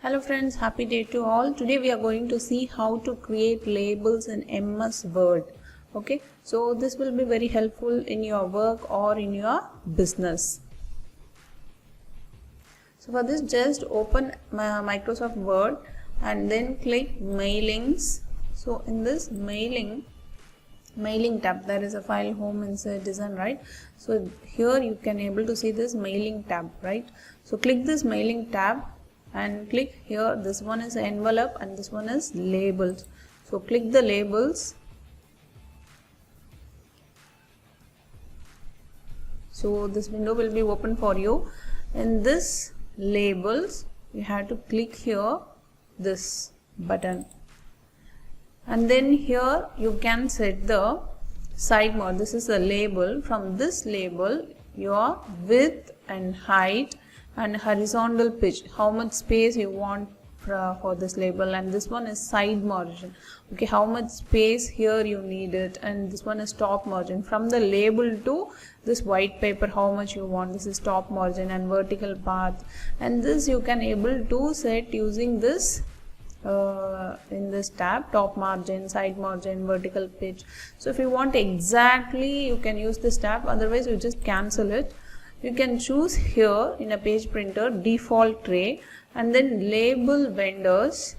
Hello friends, happy day to all. Today we are going to see how to create labels in MS Word. Okay, so this will be very helpful in your work or in your business. So for this, just open Microsoft Word and then click mailings. So in this mailing tab, there is a file home, insert, design, right? So here you can able to see this mailing tab, right? So click this mailing tab and click here. This one is envelope and this one is labels. So click the labels. So this window will be open for you. In this labels, you have to click here this button, and then here you can set the side margin. This is the label. From this label, your width and height and horizontal pitch, how much space you want for this label, and this one is side margin. Okay, how much space here you need it, and this one is top margin. From the label to this white paper, how much you want, this is top margin, and vertical path, and this you can able to set using this in this tab, top margin, side margin, vertical pitch. So if you want exactly, you can use this tab, otherwise you just cancel it. You can choose here in a page printer default tray, and then label vendors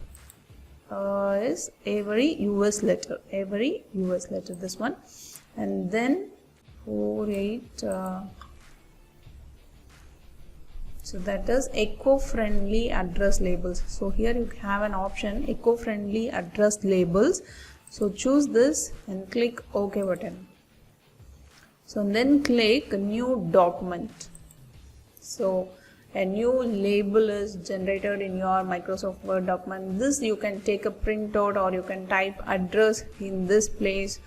is every US letter, this one, and then 48 so that is eco-friendly address labels. So here you have an option, eco-friendly address labels. So choose this and click OK button. So then click new document. So a new label is generated in your Microsoft Word document. This you can take a printout or you can type address in this place.